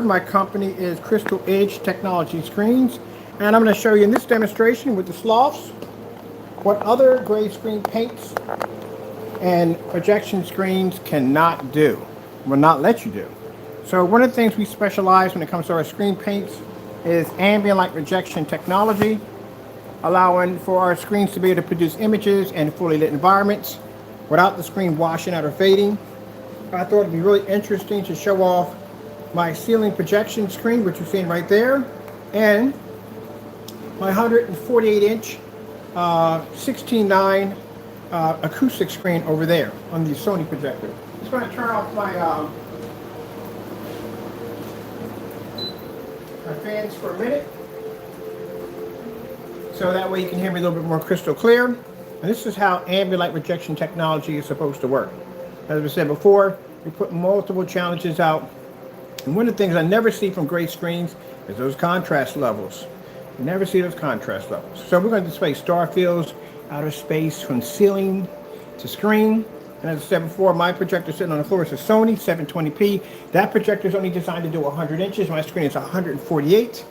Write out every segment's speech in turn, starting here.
My company is Crystal Edge Technology Screens, and I'm going to show you in this demonstration with the sloths what other gray screen paints and projection screens cannot do, will not let you do. So one of the things we specialize when it comes to our screen paints is ambient light rejection technology, allowing for our screens to be able to produce images in fully lit environments without the screen washing out or fading. I thought it'd be really interesting to show off my ceiling projection screen, which you're seeing right there, and my 148 inch 16:9 acoustic screen over there on the Sony projector. Just going to turn off my fans for a minute, so that way you can hear me a little bit more crystal clear. And this is how ambient light rejection technology is supposed to work. As I said before, we put multiple challenges out. And one of the things I never see from gray screens is those contrast levels. You never see those contrast levels. So we're going to display star fields, outer space from ceiling to screen. And as I said before, my projector sitting on the floor is a Sony 720p. That projector is only designed to do 100 inches. My screen is 148.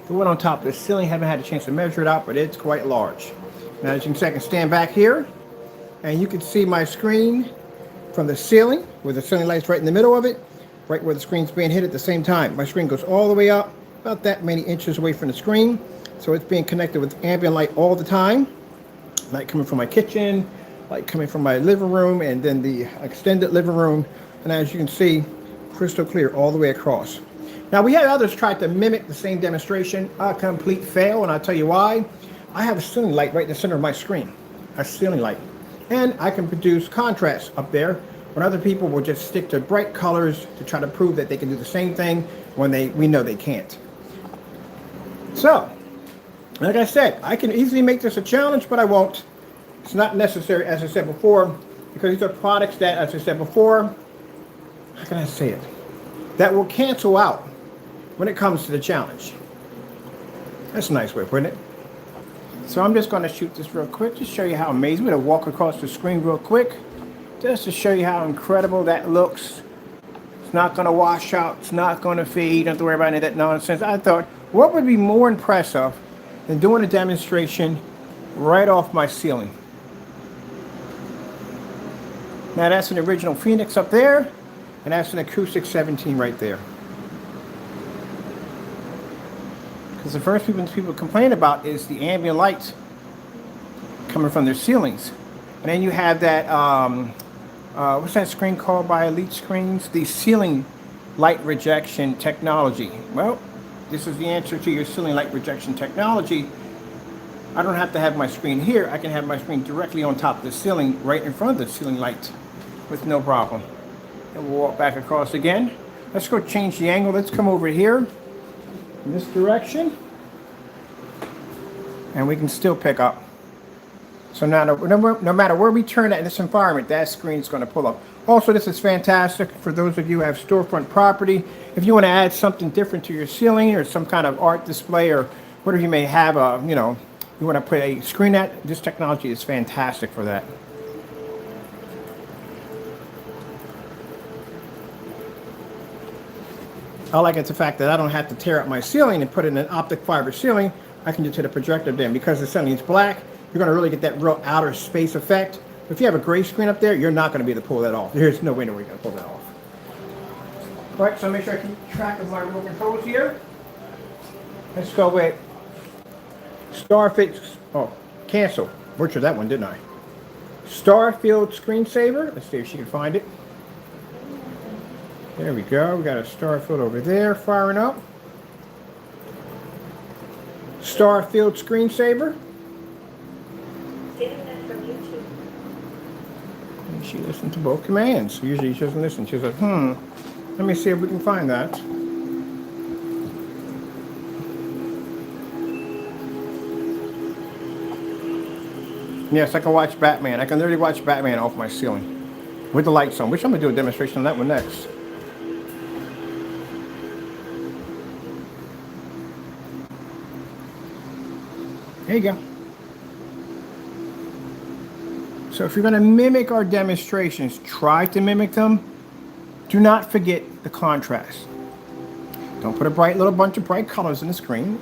The one on top of the ceiling, haven't had a chance to measure it out, but it's quite large. Now, as you can see, I can stand back here, and you can see my screen from the ceiling, with the ceiling lights right in the middle of it, right where the screen's being hit at the same time. My screen goes all the way up, about that many inches away from the screen, so it's being connected with ambient light all the time. Light coming from my kitchen, light coming from my living room, and then the extended living room, and as you can see, crystal clear all the way across. Now, we had others try to mimic the same demonstration, a complete fail, and I'll tell you why. I have a ceiling light right in the center of my screen, a ceiling light, and I can produce contrast up there, when other people will just stick to bright colors to try to prove that they can do the same thing when we know they can't. So, like I said, I can easily make this a challenge, but I won't. It's not necessary, as I said before, because these are products that, as I said before, how can I say it, that will cancel out when it comes to the challenge. That's a nice way of putting it. So I'm just going to shoot this real quick to show you how amazing. I'm going to walk across the screen real quick, just to show you how incredible that looks. It's not going to wash out. It's not going to fade. You don't have to worry about any of that nonsense. I thought, what would be more impressive than doing a demonstration right off my ceiling? Now, that's an original Phoenix up there, and that's an acoustic 17 right there. Because the first people complain about is the ambient light coming from their ceilings. And then you have that, what's that screen called by Elite Screens? The ceiling light rejection technology. Well, this is the answer to your ceiling light rejection technology. I don't have to have my screen here. I can have my screen directly on top of the ceiling, right in front of the ceiling light, with no problem. And we'll walk back across again. Let's go change the angle. Let's come over here in this direction, and we can still pick up. So now, no matter where we turn at in this environment, that screen is going to pull up. Also, this is fantastic for those of you who have storefront property. If you want to add something different to your ceiling, or some kind of art display, or whatever you may have, you want to put a screen at, this technology is fantastic for that. I like it the fact that I don't have to tear up my ceiling and put it in an optic fiber ceiling. I can just hit a projector then. Because the ceiling is black, you're going to really get that real outer space effect. If you have a gray screen up there, you're not going to be able to pull that off. There's no way you're going to pull that off. All right, so make sure I keep track of my remote controls here. Let's go with Starfield. Oh, cancel. Butchered that one, didn't I? Starfield screensaver. Let's see if she can find it. There we go. We got a Starfield over there firing up. Starfield screensaver. Getting that from YouTube. And she listened to both commands. Usually she doesn't listen. She's like, let me see if we can find that. Yes, I can watch Batman. I can literally watch Batman off my ceiling with the lights on, which I'm going to do a demonstration on that one next. There you go. So if you're going to mimic our demonstrations, try to mimic them. Do not forget the contrast. Don't put a little bunch of bright colors in the screen.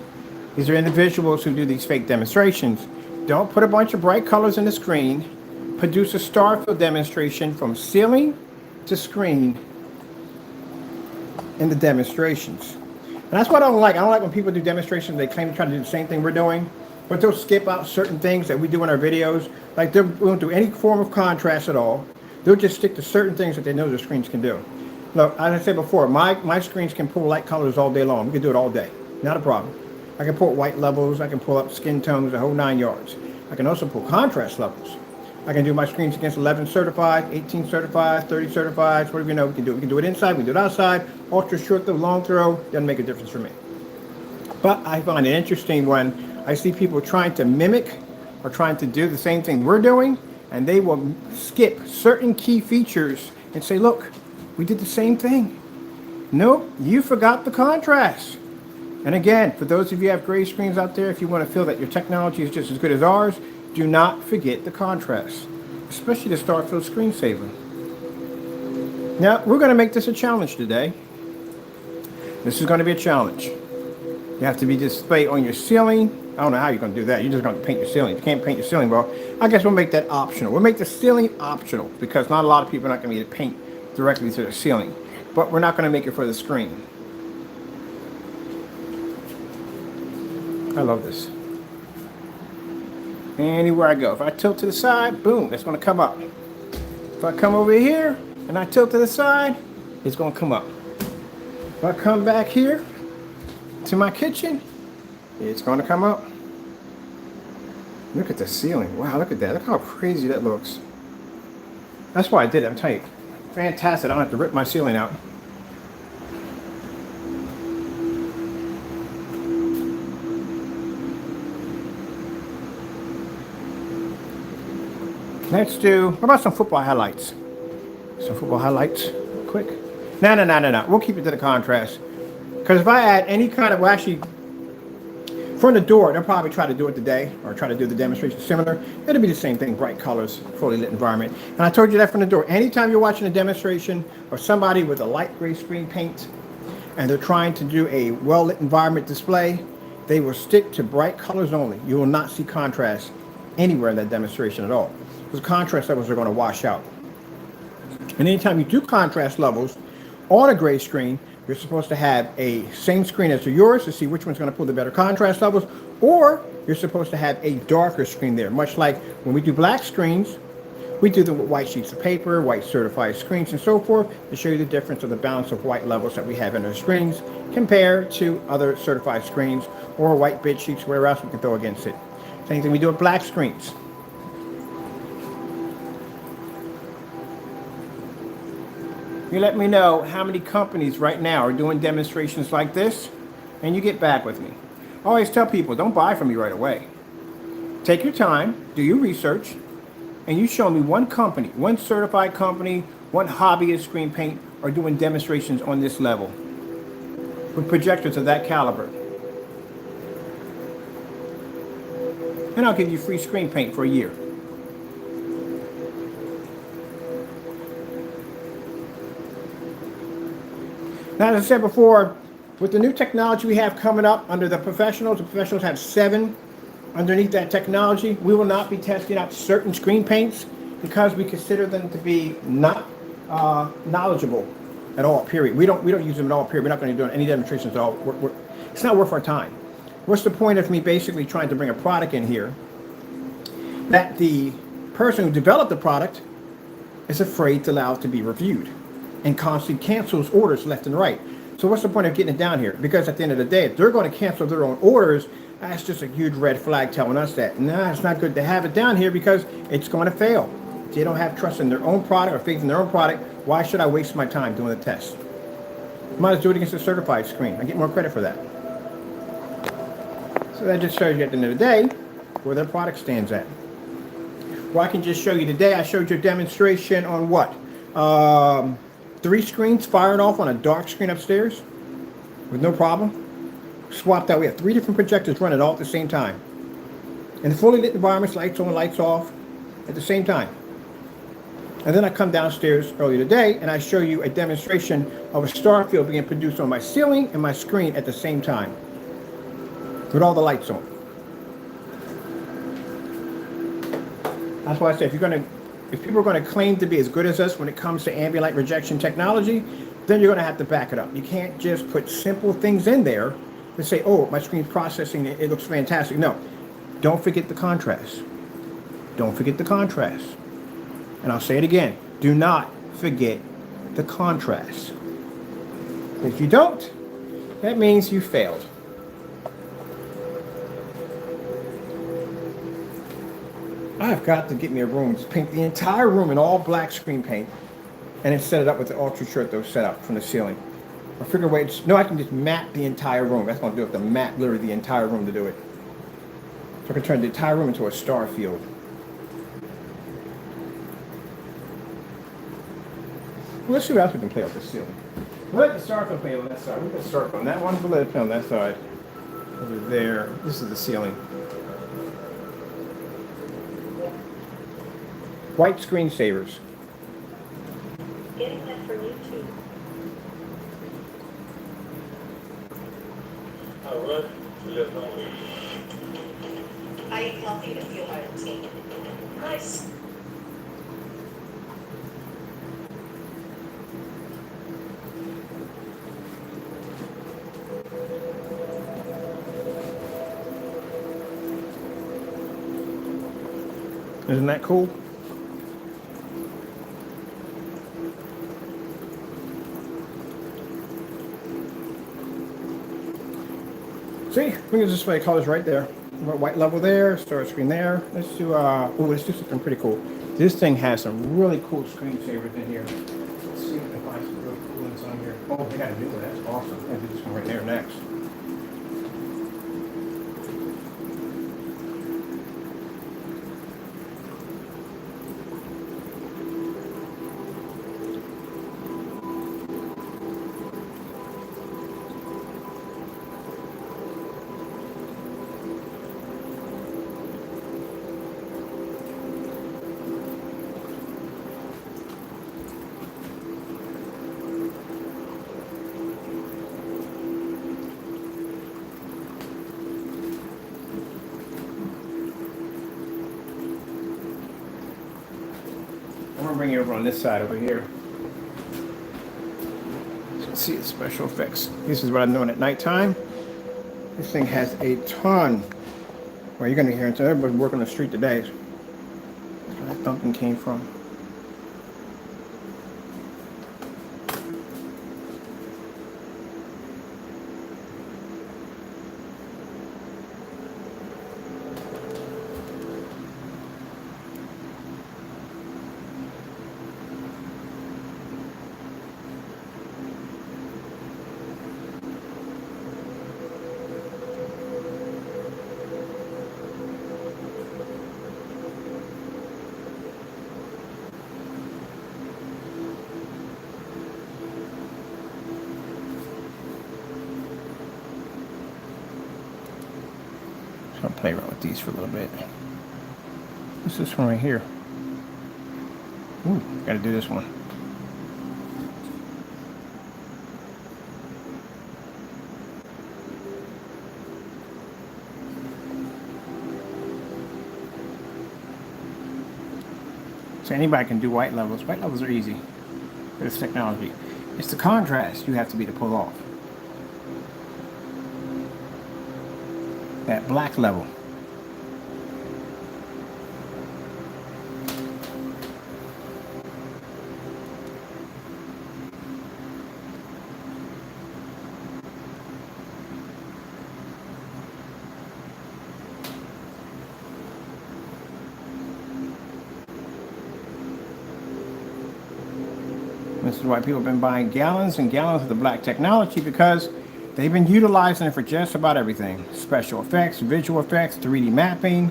These are individuals who do these fake demonstrations. Don't put a bunch of bright colors in the screen. Produce a star field demonstration from ceiling to screen in the demonstrations. And that's what I don't like. I don't like when people do demonstrations, they claim to try to do the same thing we're doing, but they'll skip out certain things that we do in our videos. Like they won't do any form of contrast at all. They'll just stick to certain things that they know their screens can do. Look, as I said before, my screens can pull light colors all day long. We can do it all day. Not a problem. I can pull white levels. I can pull up skin tones, the whole 9 yards. I can also pull contrast levels. I can do my screens against 11 certified, 18 certified, 30 certified, whatever you know we can do. We can do it inside, we can do it outside, ultra short throw, long throw, doesn't make a difference for me. But I find it interesting when I see people trying to mimic or trying to do the same thing we're doing, and they will skip certain key features and say, look, we did the same thing. Nope, you forgot the contrast. And again, for those of you who have gray screens out there, if you want to feel that your technology is just as good as ours, do not forget the contrast, especially the Starfield screensaver. Now, we're going to make this a challenge today. This is going to be a challenge. You have to be displayed on your ceiling. I don't know how you're going to do that. You're just going to paint your ceiling. If you can't paint your ceiling, well, I guess we'll make that optional. We'll make the ceiling optional because not a lot of people are not going to be able to paint directly to the ceiling. But we're not going to make it for the screen. I love this. Anywhere I go, if I tilt to the side, boom, it's going to come up. If I come over here and I tilt to the side, it's going to come up. If I come back here to my kitchen, it's going to come up. Look at the ceiling. Wow, look at that. Look how crazy that looks. That's why I did it. I'm telling you, fantastic. I don't have to rip my ceiling out. Let's do, what about some football highlights? Some football highlights, real quick. No. We'll keep it to the contrast. Because if I add any kind of, well, actually, from the door, they'll probably try to do it today or try to do the demonstration similar. It'll be the same thing, bright colors, fully lit environment. And I told you that from the door. Anytime you're watching a demonstration of somebody with a light gray screen paint and they're trying to do a well-lit environment display, they will stick to bright colors only. You will not see contrast anywhere in that demonstration at all. Because contrast levels are going to wash out. And anytime you do contrast levels on a gray screen, you're supposed to have a same screen as yours to see which one's going to pull the better contrast levels, or you're supposed to have a darker screen there, much like when we do black screens, we do them with white sheets of paper, white certified screens, and so forth, to show you the difference of the balance of white levels that we have in our screens compared to other certified screens or white bid sheets, whatever else we can throw against it. Same thing we do with black screens. You let me know how many companies right now are doing demonstrations like this, and you get back with me. I always tell people, don't buy from me right away. Take your time, do your research, and you show me one company, one certified company, one hobbyist screen paint are doing demonstrations on this level with projectors of that caliber. And I'll give you free screen paint for a year. Now, as I said before, with the new technology we have coming up under the professionals have 7 underneath that technology. We will not be testing out certain screen paints because we consider them to be not knowledgeable at all, period. We don't use them at all, period. We're not going to do any demonstrations at all. It's not worth our time. What's the point of me basically trying to bring a product in here that the person who developed the product is afraid to allow it to be reviewed and constantly cancels orders left and right? So what's the point of getting it down here? Because at the end of the day, if they're going to cancel their own orders, that's just a huge red flag telling us that, nah, it's not good to have it down here because it's going to fail. If they don't have trust in their own product or faith in their own product, why should I waste my time doing the test? Might as well do it against a certified screen. I get more credit for that. So that just shows you at the end of the day where their product stands at. Well, I can just show you today. I showed you a demonstration on what? 3 screens firing off on a dark screen upstairs with no problem. Swapped out. We have 3 different projectors running all at the same time. In the fully lit environments, lights on, lights off at the same time. And then I come downstairs earlier today and I show you a demonstration of a star field being produced on my ceiling and my screen at the same time with all the lights on. That's why I say if people are going to claim to be as good as us when it comes to ambient light rejection technology, then you're going to have to back it up. You can't just put simple things in there and say, oh, my screen's processing, it looks fantastic. No, don't forget the contrast. Don't forget the contrast. And I'll say it again, do not forget the contrast. If you don't, that means you failed. I've got to get me a room, paint the entire room in all black screen paint, and then set it up with the ultra short though set up from the ceiling. I figure ways, no, I can just map the entire room. That's what I'm going to do, I have to map literally the entire room to do it. So I can turn the entire room into a star field. Well, let's see what else we can play off the ceiling. We'll let the star field play on that side. We'll let the star field on that one. We'll let it play on that side. Over there. This is the ceiling. White screensavers. Getting that from YouTube. I eat healthy to feel healthy. Nice. Isn't that cool? See, we can display colors right there. White level there, storage screen there. Let's do let's do something pretty cool. This thing has some really cool screensavers in here. Let's see if we can find some really cool ones on here. Oh, they got a new one. That's awesome. I'll do this one right there next. I'm gonna bring you over on this side over here. Let's see its special effects. This is what I'm doing at nighttime. This thing has a ton. Well, you're gonna hear it. Everybody's working the street today. That's where that thumping came from. I'll play around with these for a little bit. What's this one right here? Ooh, gotta do this one. So anybody can do white levels. White levels are easy for this technology. It's the contrast you have to be to pull off. That black level. This is why people have been buying gallons and gallons of the black technology, because they've been utilizing it for just about everything. Special effects, visual effects, 3D mapping.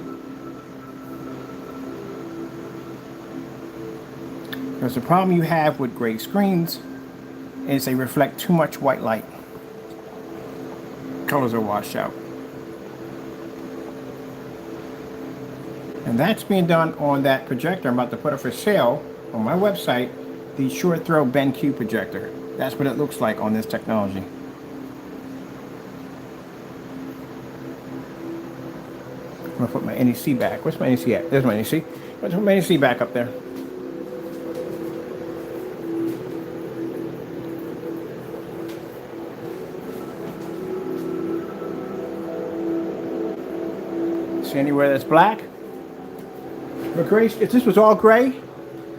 Because the problem you have with gray screens is they reflect too much white light. Colors are washed out. And that's being done on that projector I'm about to put up for sale on my website the short throw BenQ projector. That's what it looks like on this technology. I'm gonna put my NEC back. Where's my NEC at? There's my NEC. Let's put my NEC back up there. See anywhere that's black? But gray, if this was all gray,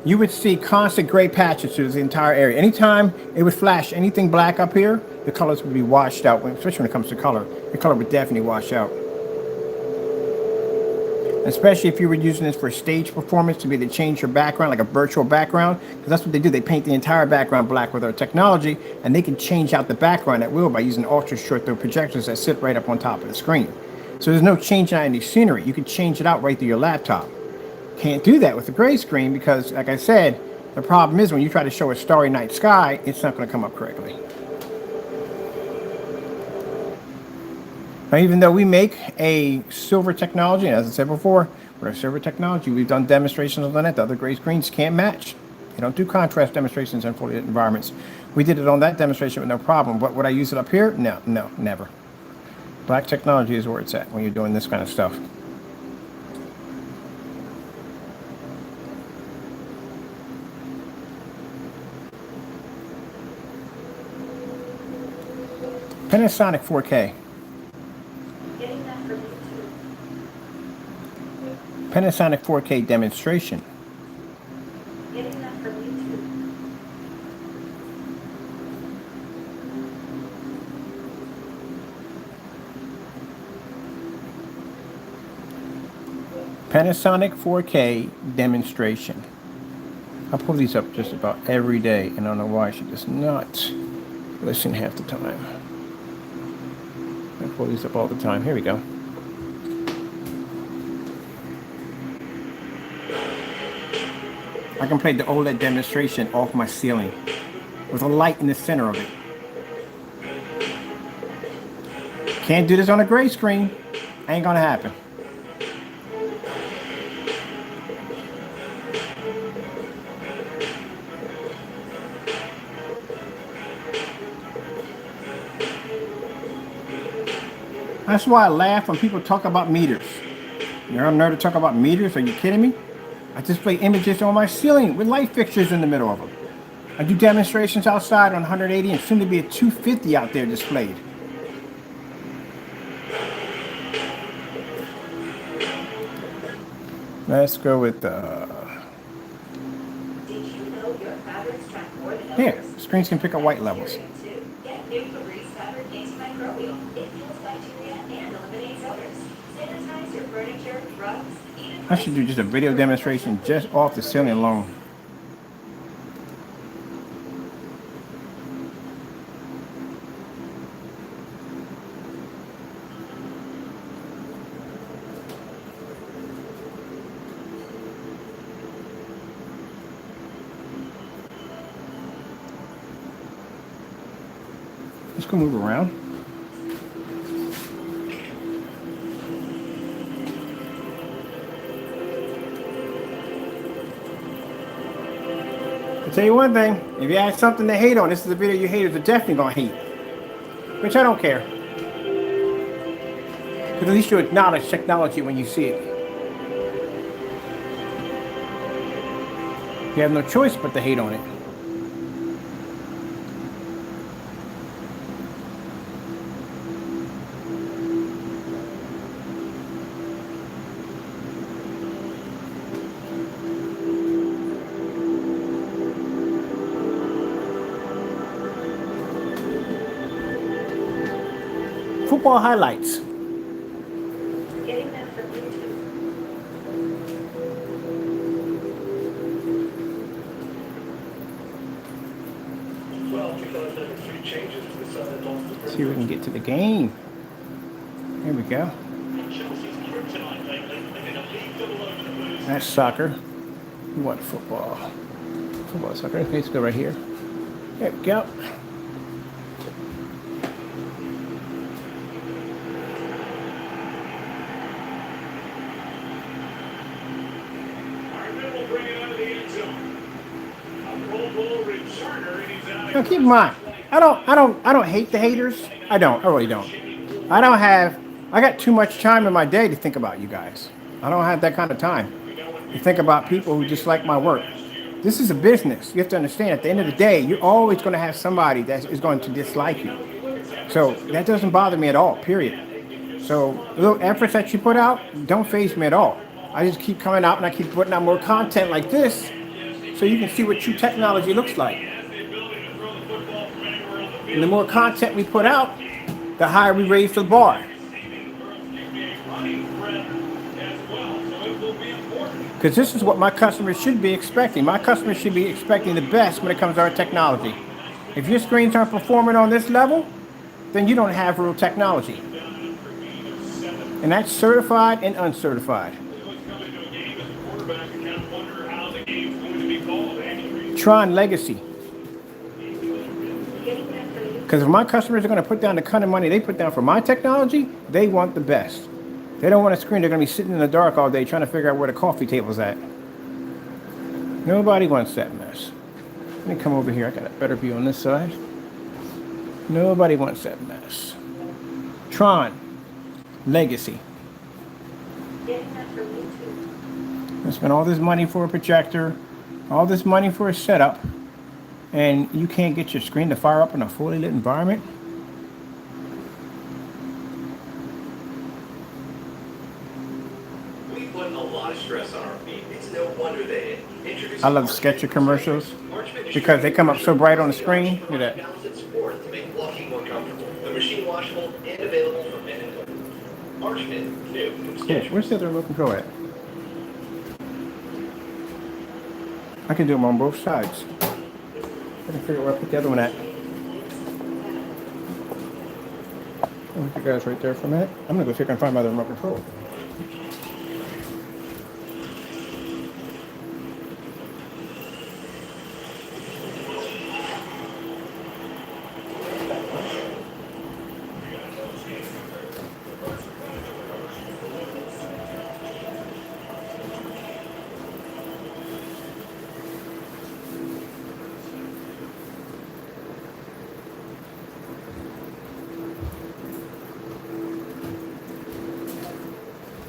you would see constant gray patches through the entire area. Anytime it would flash anything black up here, the colors would be washed out, especially when it comes to color. The color would definitely wash out. Especially if you were using this for stage performance to be able to change your background, like a virtual background, because that's what they do. They paint the entire background black with our technology, and they can change out the background at will by using ultra short throw projectors that sit right up on top of the screen. So there's no change in any scenery. You can change it out right through your laptop. Can't do that with the gray screen because, like I said, the problem is when you try to show a starry night sky, it's not going to come up correctly. Now, even though we make a silver technology, as I said before, with our silver technology, we've done demonstrations on it. The other gray screens can't match. They don't do contrast demonstrations in fully lit environments. We did it on that demonstration with no problem. But would I use it up here? No, never. Black technology is where it's at when you're doing this kind of stuff. Panasonic 4K. Getting that from YouTube. Panasonic 4K demonstration. Getting that from YouTube. Panasonic 4K demonstration. I pull these up just about every day, and I don't know why I should just not listen half the time. I pull these up all the time. Here we go. I can play the OLED demonstration off my ceiling with a light in the center of it. Can't do this on a gray screen. Ain't gonna happen. That's why I laugh when people talk about meters. You're a nerd to talk about meters? Are you kidding me? I display images on my ceiling with light fixtures in the middle of them. I do demonstrations outside on 180 and soon to be a 250 out there displayed. Let's go with Did you know your fabrics track more than others? here. Screens can pick up white levels. Get new Febreze fabric antimicrobial. It kills bacteria and eliminates odors. Sanitize your furniture, rugs, even I should do just a video demonstration just off the ceiling alone. Let's go move around. I'll tell you one thing, if you have something to hate on, this is a video you haters are definitely gonna hate. Which I don't care. Because at least you acknowledge technology when you see it. You have no choice but to hate on it. Football highlights. getting them from YouTube. See if we can get to the game. Here we go. That's soccer. What football? Football, soccer. Okay, let's go right here. There we go. Now keep in mind, I don't hate the haters. I don't. I really don't. I got too much time in my day to think about you guys. I don't have that kind of time to think about people who dislike my work. This is a business. You have to understand, at the end of the day, you're always going to have somebody that is going to dislike you. So that doesn't bother me at all, period. So the little efforts that you put out don't faze me at all. I just keep coming out and I keep putting out more content like this so you can see what true technology looks like. And the more content we put out, the higher we raise the bar. Because this is what my customers should be expecting. My customers should be expecting the best when it comes to our technology. If your screens aren't performing on this level, then you don't have real technology. And that's certified and uncertified. Tron Legacy. Because if my customers are going to put down the kind of money they put down for my technology, they want the best. They don't want a screen they're going to be sitting in the dark all day trying to figure out where the coffee table's at. Nobody wants that mess. Let me come over here. I got a better view on this side. Nobody wants that mess. Tron Legacy. I spent all this money for a projector, all this money for a setup, and you can't get your screen to fire up in a fully lit environment? We put a lot of stress on our feet. It's no wonder they introduced. I love Sketcher commercials because they come up so bright on the screen. Look at that. Talented support to make walking more comfortable. The machine washable and available for men and women. Archman, new from Cool. Sketcher. Where's the other remote control at? I can do them on both sides. I can figure out where I put the other one at. I'll leave you guys right there for a minute. I'm gonna go see if I can find my other remote control.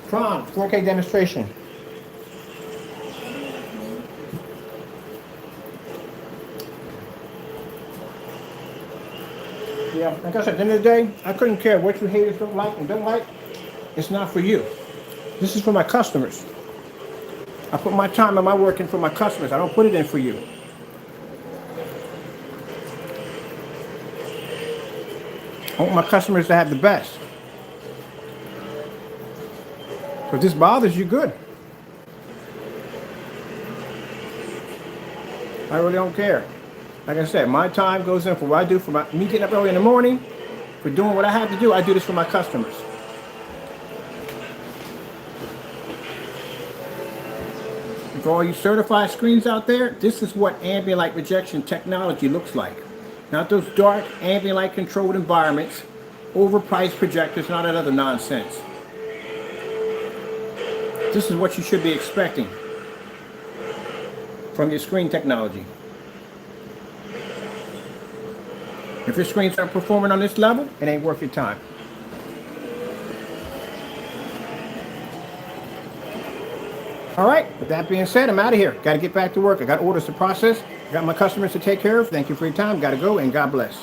Tron 4K demonstration. Yeah, like I said, at the end of the day, I couldn't care what you haters don't like and don't like. It's not for you. This is for my customers. I put my time and my work in for my customers. I don't put it in for you. I want my customers to have the best. So if this bothers you, good. I really don't care. Like I said, my time goes in for what I do for me getting up early in the morning, for doing what I have to do. I do this for my customers. And for all you certified screens out there, this is what ambient light rejection technology looks like. Not those dark ambient light controlled environments, overpriced projectors, not that other nonsense. This is what you should be expecting from your screen technology. If your screens aren't performing on this level, it ain't worth your time. All right, with that being said, I'm out of here. Got to get back to work. I got orders to process. I got my customers to take care of. Thank you for your time. Got to go, and God bless.